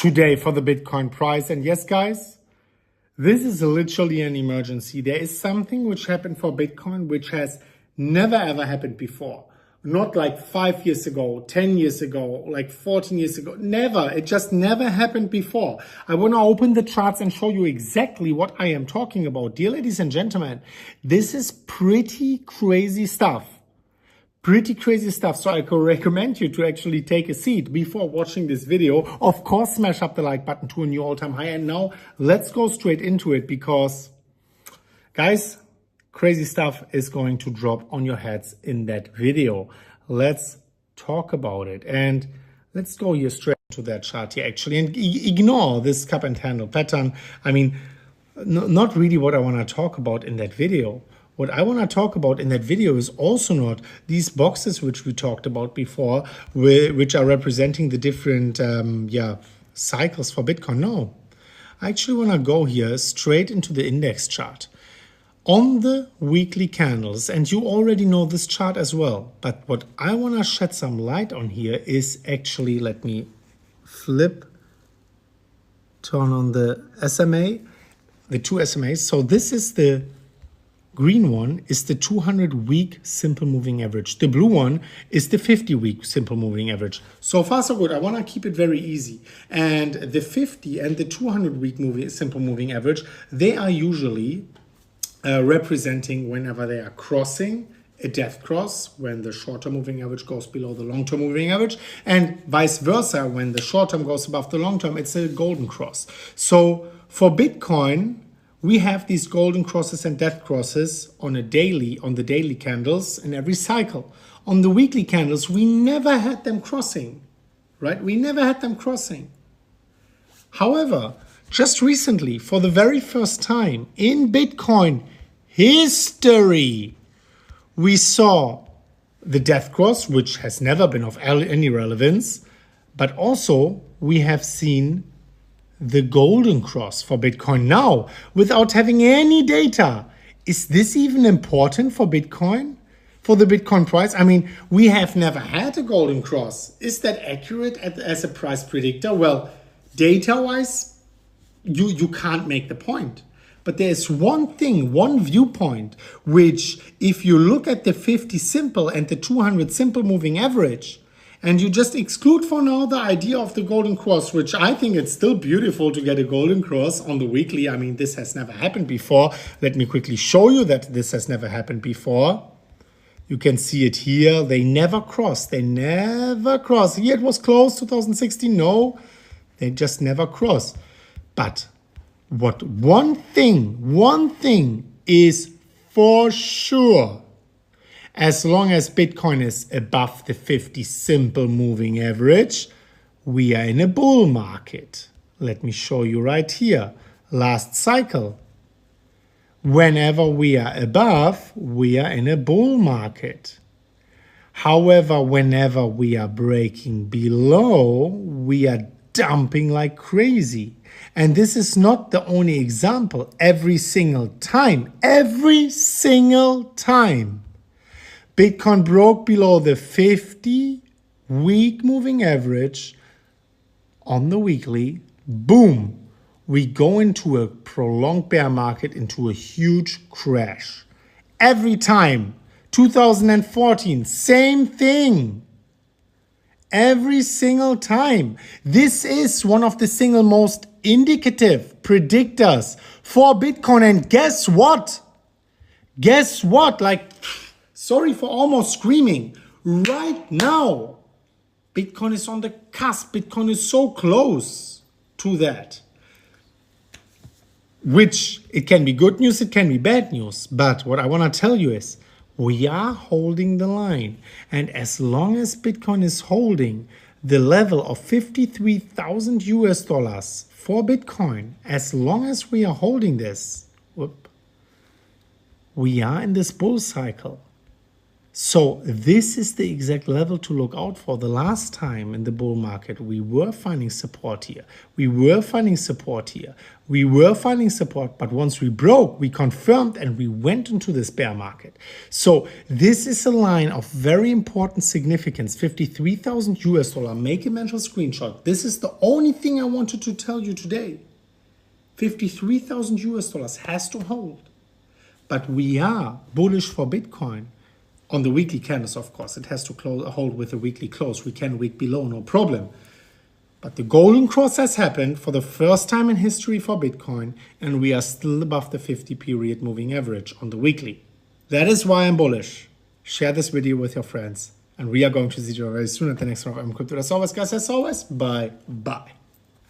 today for the Bitcoin price. And yes, guys, this is literally an emergency. There is something which happened for Bitcoin which has never ever happened before. Not like 5 years ago, 10 years ago, like 14 years ago. Never. It just never happened before. I want to open the charts and show you exactly what I am talking about. Dear ladies and gentlemen, this is pretty crazy stuff. Pretty crazy stuff. So I could recommend you to actually take a seat before watching this video. Of course, smash up the like button to a new all-time high. And now let's go straight into it because, guys, crazy stuff is going to drop on your heads in that video. Let's talk about it. And let's go here straight to that chart here actually and ignore this cup and handle pattern. I mean, not really what I want to talk about in that video. What I want to talk about in that video is also not these boxes which we talked about before, which are representing the different cycles for Bitcoin. No, I actually want to go here straight into the index chart. On the weekly candles, and you already know this chart as well, but what I want to shed some light on here is actually, let me turn on the SMA, the two SMAs. So this is the green one is the 200-week simple moving average. The blue one is the 50-week simple moving average. So far, so good. I want to keep it very easy. And the 50 and the 200-week simple moving average, they are usually representing whenever they are crossing a death cross, when the short-term moving average goes below the long-term moving average, and vice versa, when the short-term goes above the long-term, it's a golden cross. So for Bitcoin, we have these golden crosses and death crosses on the daily candles in every cycle. On the weekly candles, we never had them crossing, right? We never had them crossing. However, just recently, for the very first time in Bitcoin history, we saw the death cross, which has never been of any relevance, but also we have seen the golden cross for Bitcoin now without having any data. Is this even important for Bitcoin? For the Bitcoin price? I mean, we have never had a golden cross. Is that accurate as a price predictor? Well, data-wise, you can't make the point. But there's one thing, one viewpoint, which if you look at the 50 simple and the 200 simple moving average, and you just exclude for now the idea of the golden cross, which I think it's still beautiful to get a golden cross on the weekly. I mean, this has never happened before. Let me quickly show you that this has never happened before. You can see it here. They never cross. They never cross. Here it was close, 2016. No, they just never cross. But what one thing is for sure, as long as Bitcoin is above the 50 simple moving average, we are in a bull market. Let me show you right here. Last cycle. Whenever we are above, we are in a bull market. However, whenever we are breaking below, we are dumping like crazy. And this is not the only example. Every single time, Bitcoin broke below the 50-week moving average on the weekly, boom, we go into a prolonged bear market, into a huge crash. Every time, 2014, same thing. Every single time. This is one of the single most indicative predictors for Bitcoin. And guess what? Like, sorry for almost screaming. Right now, Bitcoin is on the cusp. Bitcoin is so close to that. Which, it can be good news, it can be bad news. But what I want to tell you is, we are holding the line. And as long as Bitcoin is holding the level of 53,000 US dollars for Bitcoin, as long as we are holding this, we are in this bull cycle. So this is the exact level to look out for. The last time in the bull market, we were finding support here. We were finding support here. We were finding support, but once we broke, we confirmed and we went into this bear market. So this is a line of very important significance, 53,000 US dollar. Make a mental screenshot. This is the only thing I wanted to tell you today. 53,000 US dollars has to hold. But we are bullish for Bitcoin. On the weekly candles, of course, it has to hold with a weekly close. We can wick below, no problem. But the golden cross has happened for the first time in history for Bitcoin, and we are still above the 50 period moving average on the weekly. That is why I'm bullish. Share this video with your friends, and we are going to see you very soon at the next one of Crypto. As always, guys, as always, bye.